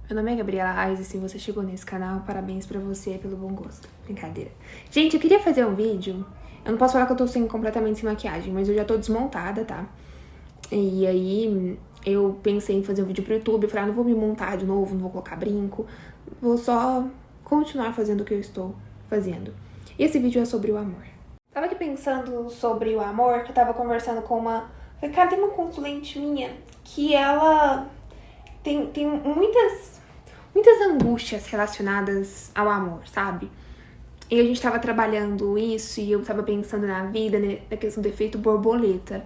Meu nome é Gabriela Reis e se você chegou nesse canal, parabéns pra você pelo bom gosto. Brincadeira. Gente, eu queria fazer um vídeo. Eu não posso falar que eu tô completamente sem maquiagem, mas eu já tô desmontada, tá? E aí eu pensei em fazer um vídeo pro YouTube. Eu falei, não vou me montar de novo, não vou colocar brinco. Vou só continuar fazendo o que eu estou fazendo. E esse vídeo é sobre o amor. Tava aqui pensando sobre o amor, que eu tava conversando com uma... Cara, tem uma consulente minha que ela tem muitas angústias relacionadas ao amor, sabe? E a gente tava trabalhando isso e eu tava pensando na vida, né, na questão do efeito borboleta.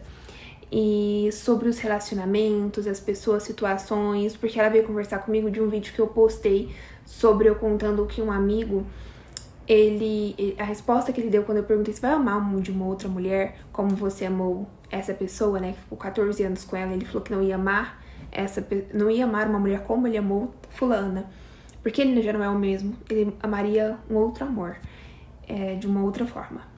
E sobre os relacionamentos, as pessoas, situações, porque ela veio conversar comigo de um vídeo que eu postei sobre eu contando que um amigo, a resposta que ele deu quando eu perguntei se vai amar de uma outra mulher, como você amou essa pessoa, né, que ficou 14 anos com ela, ele falou que não ia amar uma mulher como ele amou fulana, porque ele já não é o mesmo, ele amaria um outro amor, de uma outra forma.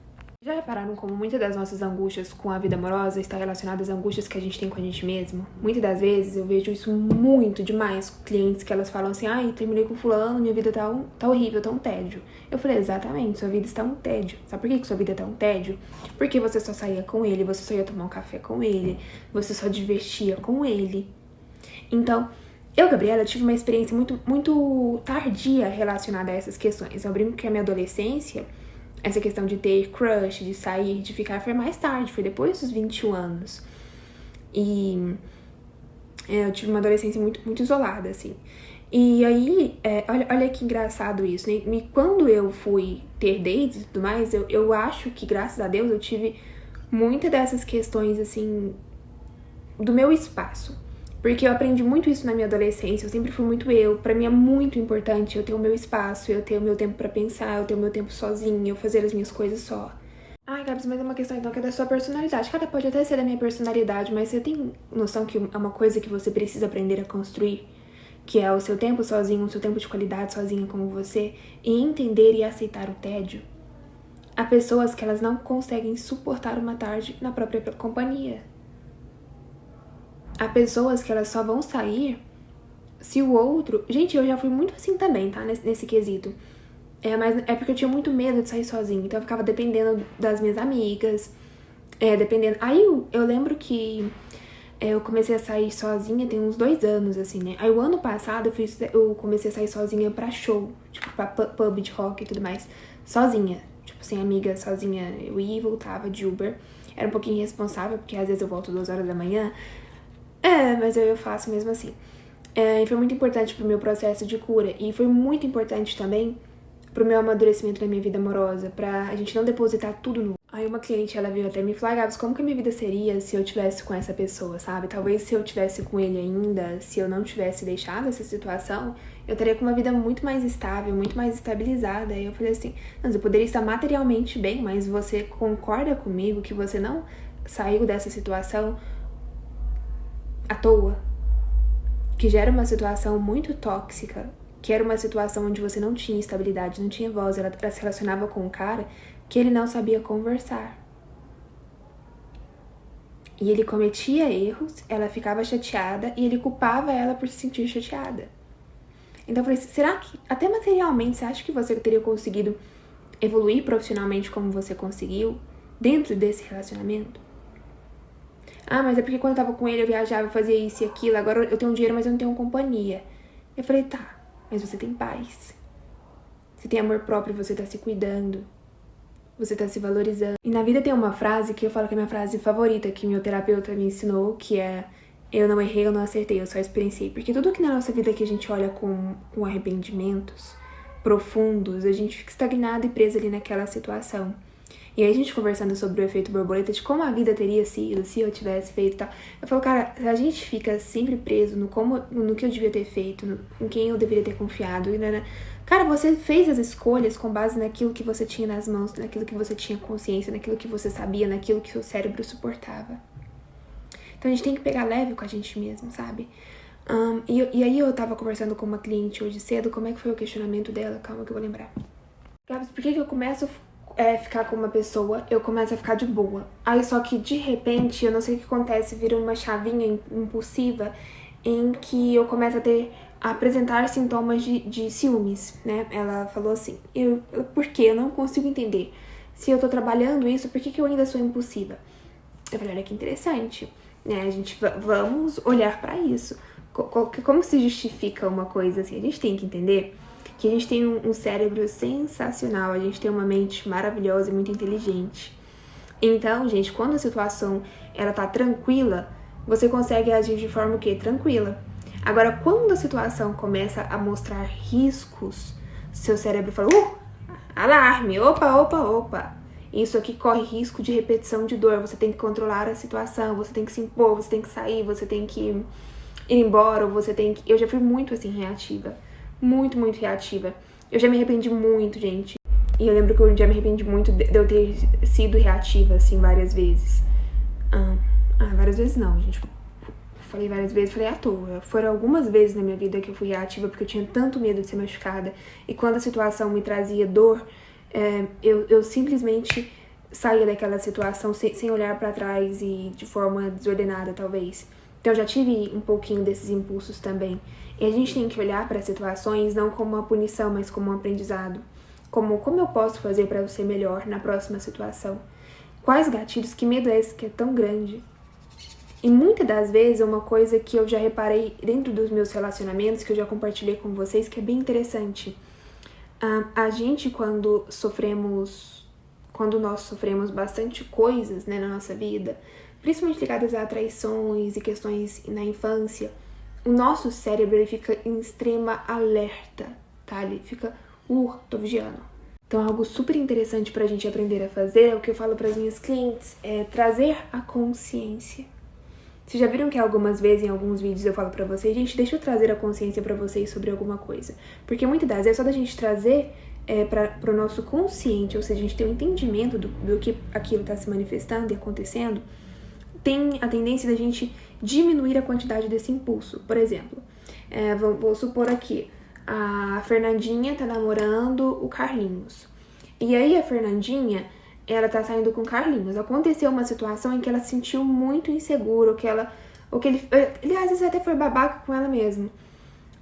Já repararam como muitas das nossas angústias com a vida amorosa estão relacionadas às angústias que a gente tem com a gente mesmo? Muitas das vezes eu vejo isso muito demais com clientes que elas falam assim, ai, terminei com fulano, minha vida tá horrível, tá um tédio. Eu falei, exatamente, sua vida está um tédio. Sabe por que sua vida tá um tédio? Porque você só saía com ele, você só ia tomar um café com ele, você só divertia com ele. Então, eu, Gabriela, tive uma experiência muito tardia relacionada a essas questões. Eu brinco que a minha adolescência, essa questão de ter crush, de sair, de ficar, foi mais tarde, foi depois dos 21 anos. E eu tive uma adolescência muito isolada, assim. E aí, olha que engraçado isso, né? E quando eu fui ter dates e tudo mais, eu acho que, graças a Deus, eu tive muitas dessas questões, assim, do meu espaço. Porque eu aprendi muito isso na minha adolescência, eu sempre fui muito eu. Pra mim é muito importante eu ter o meu espaço, eu ter o meu tempo pra pensar, eu ter o meu tempo sozinha, eu fazer as minhas coisas só. Ai, Gabs, mas é uma questão então que é da sua personalidade. Cara, pode até ser da minha personalidade, mas você tem noção que é uma coisa que você precisa aprender a construir? Que é o seu tempo sozinho, o seu tempo de qualidade sozinho como você, e entender e aceitar o tédio. Há pessoas que elas não conseguem suportar uma tarde na própria companhia. Há pessoas que elas só vão sair se o outro... Gente, eu já fui muito assim também, tá? Nesse quesito. Mas é porque eu tinha muito medo de sair sozinha. Então eu ficava dependendo das minhas amigas. Dependendo... Aí eu lembro que eu comecei a sair sozinha tem uns 2 anos, assim, né? Aí o ano passado eu comecei a sair sozinha pra show. Tipo, pra pub de rock e tudo mais. Sozinha. Tipo, sem amiga, sozinha. Eu ia e voltava de Uber. Era um pouquinho irresponsável, porque às vezes eu volto 2 horas da manhã. Mas eu faço mesmo assim. E foi muito importante pro meu processo de cura. E foi muito importante também pro meu amadurecimento na minha vida amorosa. Pra a gente não depositar tudo no... Aí uma cliente, ela veio até me falar, Gabs, como que a minha vida seria se eu tivesse com essa pessoa, sabe? Talvez se eu tivesse com ele ainda, se eu não tivesse deixado essa situação, eu teria com uma vida muito mais estável, muito mais estabilizada. Aí eu falei assim, mas eu poderia estar materialmente bem, mas você concorda comigo que você não saiu dessa situação à toa, que gera uma situação muito tóxica, que era uma situação onde você não tinha estabilidade, não tinha voz, ela se relacionava com um cara que ele não sabia conversar. E ele cometia erros, ela ficava chateada e ele culpava ela por se sentir chateada. Então eu falei, será que, até materialmente, você acha que você teria conseguido evoluir profissionalmente como você conseguiu dentro desse relacionamento? Ah, mas é porque quando eu tava com ele eu viajava, fazia isso e aquilo, agora eu tenho dinheiro, mas eu não tenho companhia. Eu falei, tá, mas você tem paz. Você tem amor próprio, você tá se cuidando. Você tá se valorizando. E na vida tem uma frase que eu falo que é a minha frase favorita, que meu terapeuta me ensinou, que é: eu não errei, eu não acertei, eu só experienciei. Porque tudo que na nossa vida que a gente olha com arrependimentos profundos, a gente fica estagnado e preso ali naquela situação. E aí a gente conversando sobre o efeito borboleta, de como a vida teria sido se eu tivesse feito e tal. Eu falo, cara, a gente fica sempre preso no que eu devia ter feito, em quem eu deveria ter confiado. Né? Cara, você fez as escolhas com base naquilo que você tinha nas mãos, naquilo que você tinha consciência, naquilo que você sabia, naquilo que seu cérebro suportava. Então a gente tem que pegar leve com a gente mesmo, sabe? E aí eu tava conversando com uma cliente hoje cedo, como é que foi o questionamento dela? Calma que eu vou lembrar. Gabs, por que eu começo ficar com uma pessoa, eu começo a ficar de boa. Aí só que de repente, eu não sei o que acontece, vira uma chavinha impulsiva em que eu começo a ter apresentar sintomas de ciúmes, né? Ela falou assim, por quê? Eu não consigo entender. Se eu tô trabalhando isso, por que eu ainda sou impulsiva? Eu falei, olha que interessante, né? A gente vamos olhar pra isso. Como se justifica uma coisa assim? A gente tem que entender que a gente tem um cérebro sensacional, a gente tem uma mente maravilhosa e muito inteligente. Então, gente, quando a situação ela tá tranquila, você consegue agir de forma o quê? Tranquila. Agora, quando a situação começa a mostrar riscos, seu cérebro fala, alarme, opa. Isso aqui corre risco de repetição de dor, você tem que controlar a situação, você tem que se impor, você tem que sair, você tem que ir embora, ou você tem que... Eu já fui muito, assim, reativa. Muito reativa. Eu já me arrependi muito, gente. E eu lembro que eu já me arrependi muito de eu ter sido reativa, assim, várias vezes. Várias vezes não, gente. Falei várias vezes, falei à toa. Foram algumas vezes na minha vida que eu fui reativa porque eu tinha tanto medo de ser machucada. E quando a situação me trazia dor, eu simplesmente saía daquela situação sem olhar pra trás e de forma desordenada, talvez. Então eu já tive um pouquinho desses impulsos também. E a gente tem que olhar para as situações não como uma punição, mas como um aprendizado. Como eu posso fazer para eu ser melhor na próxima situação? Quais gatilhos? Que medo é esse que é tão grande? E muitas das vezes é uma coisa que eu já reparei dentro dos meus relacionamentos, que eu já compartilhei com vocês, que é bem interessante. A gente, quando nós sofremos bastante coisas, né, na nossa vida, principalmente ligadas a traições e questões na infância, o nosso cérebro ele fica em extrema alerta, tá? Ele fica, tô vigiando. Então, algo super interessante pra gente aprender a fazer é o que eu falo pras minhas clientes, é trazer a consciência. Vocês já viram que algumas vezes em alguns vídeos eu falo pra vocês, gente, deixa eu trazer a consciência pra vocês sobre alguma coisa. Porque muitas das vezes é só da gente trazer pro nosso consciente, ou seja, a gente ter um entendimento do que aquilo tá se manifestando e acontecendo, tem a tendência da gente diminuir a quantidade desse impulso. Por exemplo, vou supor aqui, a Fernandinha tá namorando o Carlinhos. E aí a Fernandinha, ela tá saindo com o Carlinhos. Aconteceu uma situação em que ela se sentiu muito insegura, ou que ele às vezes até foi babaca com ela mesmo.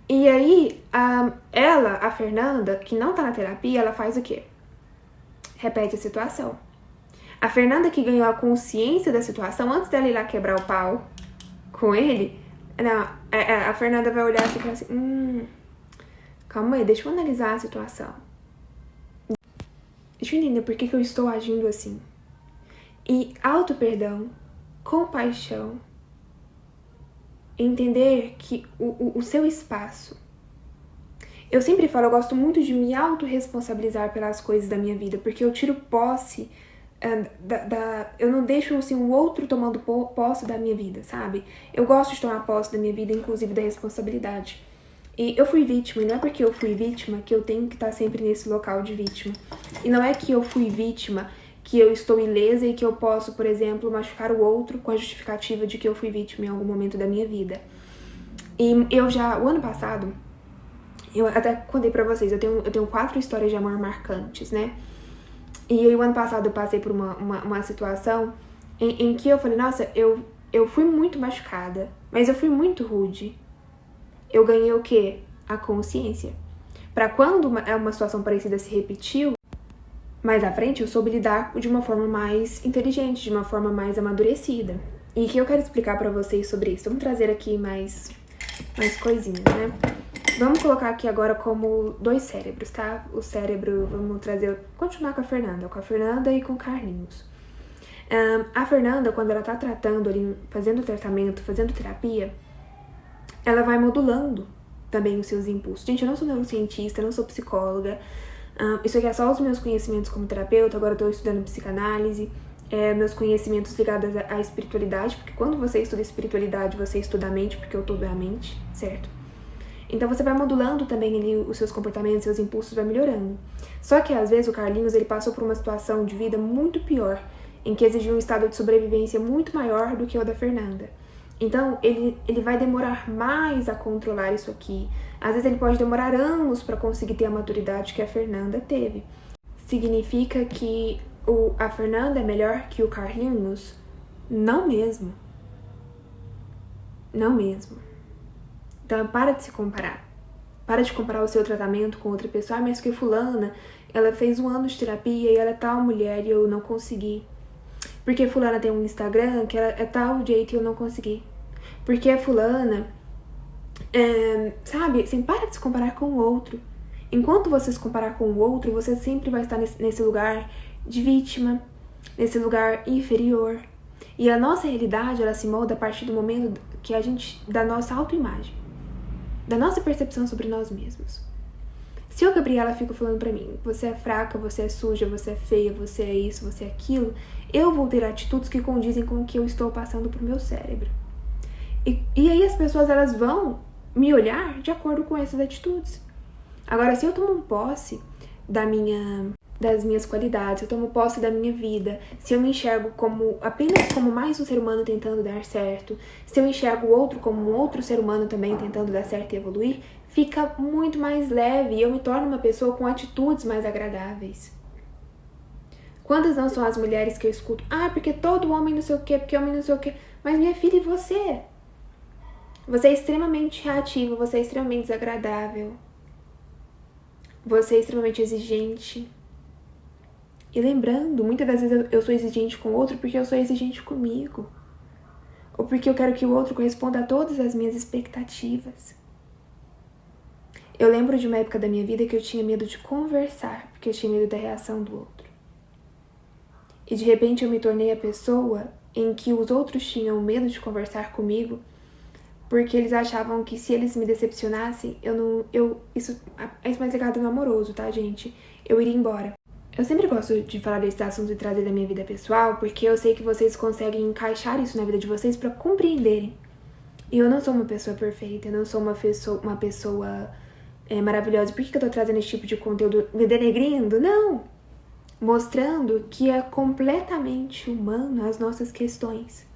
E aí, a Fernanda, que não tá na terapia, ela faz o quê? Repete a situação. A Fernanda que ganhou a consciência da situação, antes dela ir lá quebrar o pau com ele, não, a Fernanda vai olhar assim e falar assim, calma aí, deixa eu analisar a situação. Deixa eu entender por que eu estou agindo assim. E auto-perdão, compaixão, entender que o seu espaço. Eu sempre falo, eu gosto muito de me autorresponsabilizar pelas coisas da minha vida, porque eu tiro posse eu não deixo assim, o outro tomando posse da minha vida, sabe? Eu gosto de tomar posse da minha vida, inclusive da responsabilidade. E eu fui vítima, e não é porque eu fui vítima que eu tenho que estar sempre nesse local de vítima. E não é que eu fui vítima que eu estou ilesa e que eu posso, por exemplo, machucar o outro com a justificativa de que eu fui vítima em algum momento da minha vida. E o ano passado, eu até contei pra vocês, eu tenho 4 histórias de amor marcantes, né? E aí, o ano passado eu passei por uma situação em que eu falei, nossa, eu fui muito machucada, mas eu fui muito rude. Eu ganhei o quê? A consciência. Pra quando uma situação parecida se repetiu, mais à frente eu soube lidar de uma forma mais inteligente, de uma forma mais amadurecida. E que eu quero explicar pra vocês sobre isso. Vamos trazer aqui mais coisinhas, né? Vamos colocar aqui agora como 2 cérebros, tá? O cérebro, vamos continuar com a Fernanda e com o Carlinhos. A Fernanda, quando ela tá tratando ali, fazendo tratamento, fazendo terapia, ela vai modulando também os seus impulsos. Gente, eu não sou neurocientista, não sou psicóloga, isso aqui é só os meus conhecimentos como terapeuta, agora eu tô estudando psicanálise, meus conhecimentos ligados à espiritualidade, porque quando você estuda espiritualidade, você estuda a mente, porque eu tudo é a mente, certo? Então você vai modulando também ali os seus comportamentos, seus impulsos, vai melhorando. Só que às vezes o Carlinhos, ele passou por uma situação de vida muito pior, em que exigiu um estado de sobrevivência muito maior do que o da Fernanda. Então ele vai demorar mais a controlar isso aqui. Às vezes ele pode demorar anos para conseguir ter a maturidade que a Fernanda teve. Significa que a Fernanda é melhor que o Carlinhos? Não mesmo. Não mesmo. Então, para de se comparar. Para de comparar o seu tratamento com outra pessoa. Ah, mas que fulana, ela fez 1 ano de terapia e ela é tal mulher e eu não consegui. Porque fulana tem um Instagram que ela é tal jeito e eu não consegui. Porque a fulana, sabe, assim, para de se comparar com o outro. Enquanto você se comparar com o outro, você sempre vai estar nesse lugar de vítima, nesse lugar inferior. E a nossa realidade, ela se molda a partir do momento que a gente, da nossa autoimagem, da nossa percepção sobre nós mesmos. Se eu, Gabriela, fico falando pra mim, você é fraca, você é suja, você é feia, você é isso, você é aquilo, eu vou ter atitudes que condizem com o que eu estou passando pro meu cérebro. E aí as pessoas, elas vão me olhar de acordo com essas atitudes. Agora, se eu tomo posse das minhas qualidades, se eu tomo posse da minha vida, se eu me enxergo apenas como mais um ser humano tentando dar certo, se eu enxergo o outro como um outro ser humano também tentando dar certo e evoluir, fica muito mais leve e eu me torno uma pessoa com atitudes mais agradáveis. Quantas não são as mulheres que eu escuto? Ah, porque todo homem não sei o quê, porque homem não sei o quê. Mas minha filha, e você? Você é extremamente reativa, você é extremamente desagradável. Você é extremamente exigente. E lembrando, muitas das vezes eu sou exigente com o outro porque eu sou exigente comigo. Ou porque eu quero que o outro corresponda a todas as minhas expectativas. Eu lembro de uma época da minha vida que eu tinha medo de conversar, porque eu tinha medo da reação do outro. E de repente eu me tornei a pessoa em que os outros tinham medo de conversar comigo, porque eles achavam que se eles me decepcionassem, isso é mais ligado no amoroso, tá, gente? Eu iria embora. Eu sempre gosto de falar desse assunto e trazer da minha vida pessoal, porque eu sei que vocês conseguem encaixar isso na vida de vocês pra compreenderem. E eu não sou uma pessoa perfeita, eu não sou uma pessoa maravilhosa. Por que eu tô trazendo esse tipo de conteúdo me denegrindo? Não! Mostrando que é completamente humano as nossas questões.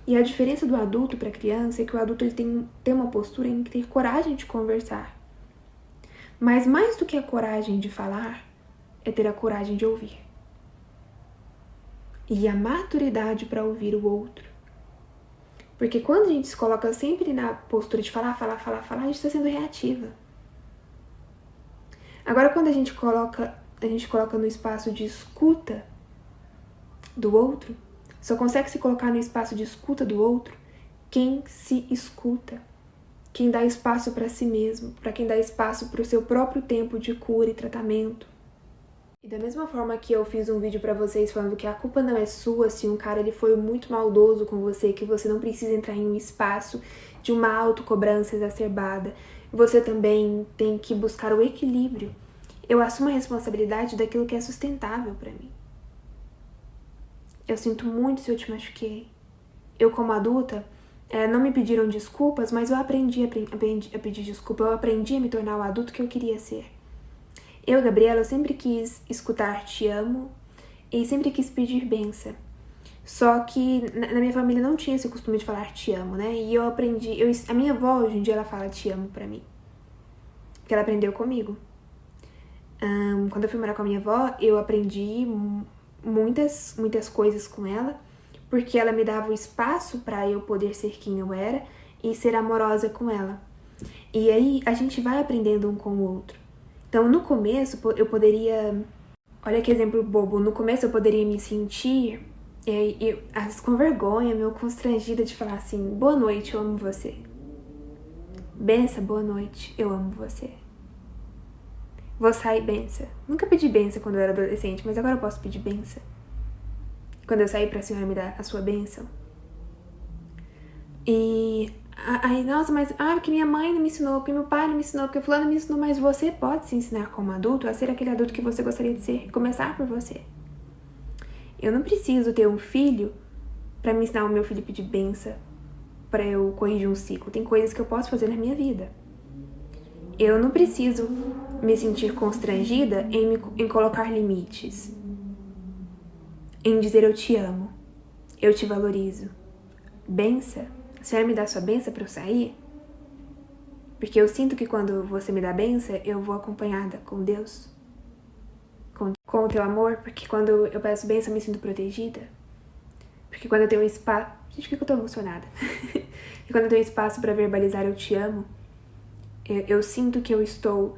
E a diferença do adulto para a criança é que o adulto ele tem uma postura em ter coragem de conversar. Mas mais do que a coragem de falar, é ter a coragem de ouvir. E a maturidade para ouvir o outro. Porque quando a gente se coloca sempre na postura de falar, a gente está sendo reativa. Agora, quando a gente coloca no espaço de escuta do outro, só consegue se colocar no espaço de escuta do outro quem se escuta, quem dá espaço para si mesmo, para quem dá espaço para o seu próprio tempo de cura e tratamento. E da mesma forma que eu fiz um vídeo para vocês falando que a culpa não é sua se um cara ele foi muito maldoso com você, que você não precisa entrar em um espaço de uma autocobrança exacerbada, você também tem que buscar o equilíbrio. Eu assumo a responsabilidade daquilo que é sustentável para mim. Eu sinto muito se eu te machuquei. Eu, como adulta, não me pediram desculpas, mas eu aprendi a pedir desculpa. Eu aprendi a me tornar o adulto que eu queria ser. Eu, Gabriela, eu sempre quis escutar te amo e sempre quis pedir bênção. Só que na minha família não tinha esse costume de falar te amo, né? E eu aprendi... a minha avó, hoje em dia, ela fala te amo pra mim. Porque ela aprendeu comigo. Quando eu fui morar com a minha avó, eu aprendi muitas coisas com ela, porque ela me dava o espaço para eu poder ser quem eu era e ser amorosa com ela. E aí a gente vai aprendendo um com o outro. Então no começo eu poderia, olha que exemplo bobo, no começo eu poderia me sentir às vezes com vergonha, meio constrangida de falar assim, boa noite, eu amo você. Benção, boa noite, eu amo você. Vou sair benção. Nunca pedi benção quando eu era adolescente, mas agora eu posso pedir benção. Quando eu sair pra senhora me dar a sua bênção. E aí, nossa, mas porque minha mãe não me ensinou, porque meu pai não me ensinou, porque fulano me ensinou, mas você pode se ensinar como adulto a ser aquele adulto que você gostaria de ser, começar por você. Eu não preciso ter um filho pra me ensinar o meu filho a pedir benção, pra eu corrigir um ciclo. Tem coisas que eu posso fazer na minha vida. Eu não preciso me sentir constrangida em colocar limites. Em dizer eu te amo, eu te valorizo. Benção? A senhora me dá sua benção pra eu sair? Porque eu sinto que quando você me dá benção, eu vou acompanhada com Deus. Com o teu amor, porque quando eu peço benção, eu me sinto protegida. Porque quando eu tenho espaço... Gente, por que eu tô emocionada? E quando eu tenho espaço pra verbalizar eu te amo, Eu sinto que eu estou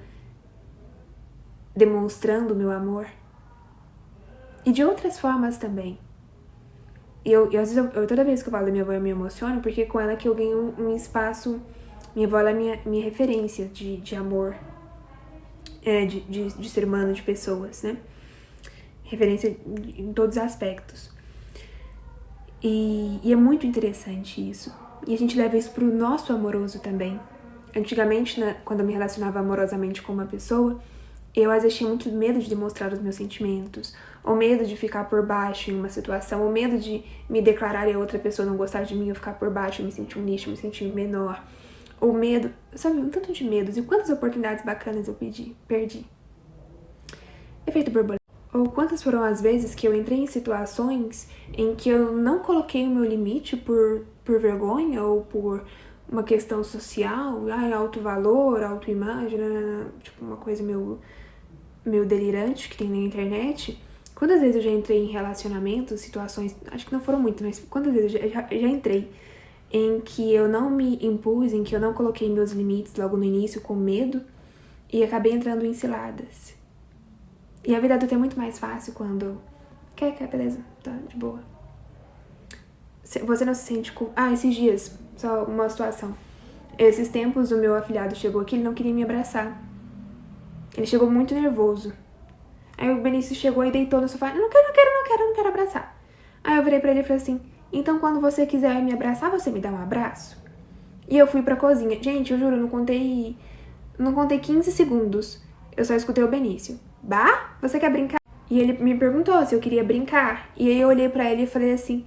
demonstrando o meu amor. E de outras formas também. Às vezes, toda vez que eu falo da minha avó, eu me emociono, porque com ela que eu ganho um espaço. Minha avó, ela é minha referência de amor, de ser humano, de pessoas, né? Referência em todos os aspectos. E é muito interessante isso. E a gente leva isso pro nosso amoroso também. Antigamente, quando eu me relacionava amorosamente com uma pessoa, eu às vezes tinha muito medo de demonstrar os meus sentimentos, ou medo de ficar por baixo em uma situação, ou medo de me declarar e a outra pessoa não gostar de mim, eu ficar por baixo, eu me sentir um lixo, eu me sentir menor. Ou medo, sabe, um tanto de medos. E quantas oportunidades bacanas eu perdi. Efeito borboleta. Ou quantas foram as vezes que eu entrei em situações em que eu não coloquei o meu limite por vergonha ou por uma questão social, alto valor, autoimagem, tipo uma coisa meio delirante que tem na internet. Quantas vezes eu já entrei em relacionamentos, situações, acho que não foram muitas, mas quantas vezes eu já entrei em que eu não me impus, em que eu não coloquei meus limites logo no início com medo e acabei entrando em ciladas. E a vida adulta é muito mais fácil quando... Quer, beleza, tá, de boa. Você não se sente... esses dias, só uma situação. Esses tempos o meu afilhado chegou aqui, ele não queria me abraçar. Ele chegou muito nervoso. Aí o Benício chegou e deitou no sofá. Não quero abraçar. Aí eu virei pra ele e falei assim, então quando você quiser me abraçar, você me dá um abraço? E eu fui pra cozinha. Gente, eu juro, eu não contei 15 segundos. Eu só escutei o Benício. Bah, você quer brincar? E ele me perguntou se eu queria brincar. E aí eu olhei pra ele e falei assim,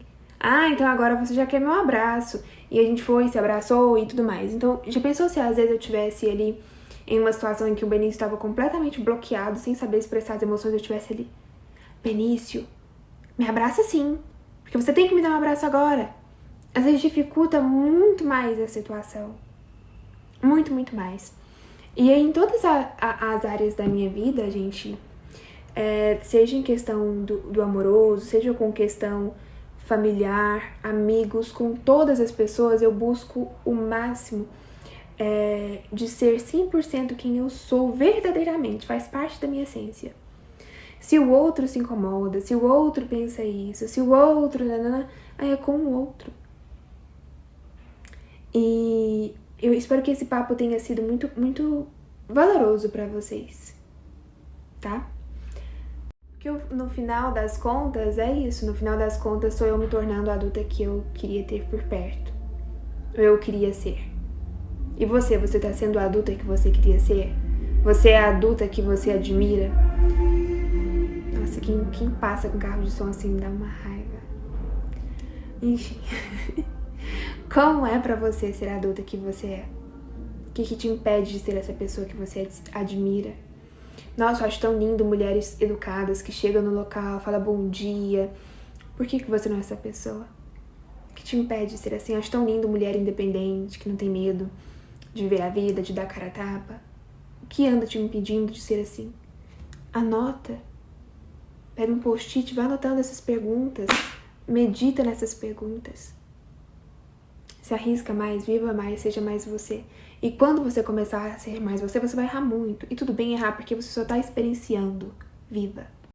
então agora você já quer meu abraço. E a gente foi, se abraçou e tudo mais. Então, já pensou se às vezes eu tivesse ali em uma situação em que o Benício estava completamente bloqueado, sem saber expressar as emoções, eu estivesse ali, Benício, me abraça sim, porque você tem que me dar um abraço agora. Às vezes dificulta muito mais a situação. Muito, muito mais. E em todas as áreas da minha vida, gente, seja em questão do amoroso, seja com questão familiar, amigos, com todas as pessoas, eu busco o máximo de ser 100% quem eu sou verdadeiramente, faz parte da minha essência. Se o outro se incomoda, se o outro pensa isso, se o outro... aí é com o outro. E eu espero que esse papo tenha sido muito, muito valoroso pra vocês, tá? Porque no final das contas, é isso. No final das contas, sou eu me tornando a adulta que eu queria ter por perto. Eu queria ser. E você tá sendo a adulta que você queria ser? Você é a adulta que você admira? Nossa, quem passa com carro de som assim me dá uma raiva. Enfim. Como é pra você ser a adulta que você é? O que te impede de ser essa pessoa que você admira? Nossa, eu acho tão lindo mulheres educadas que chegam no local, falam bom dia. Por que você não é essa pessoa? O que te impede de ser assim? Eu acho tão lindo mulher independente, que não tem medo de viver a vida, de dar cara a tapa. O que anda te impedindo de ser assim? Anota. Pega um post-it, vai anotando essas perguntas. Medita nessas perguntas. Se arrisca mais, viva mais, seja mais você. E quando você começar a ser mais você vai errar muito. E tudo bem errar, porque você só tá experienciando. Viva.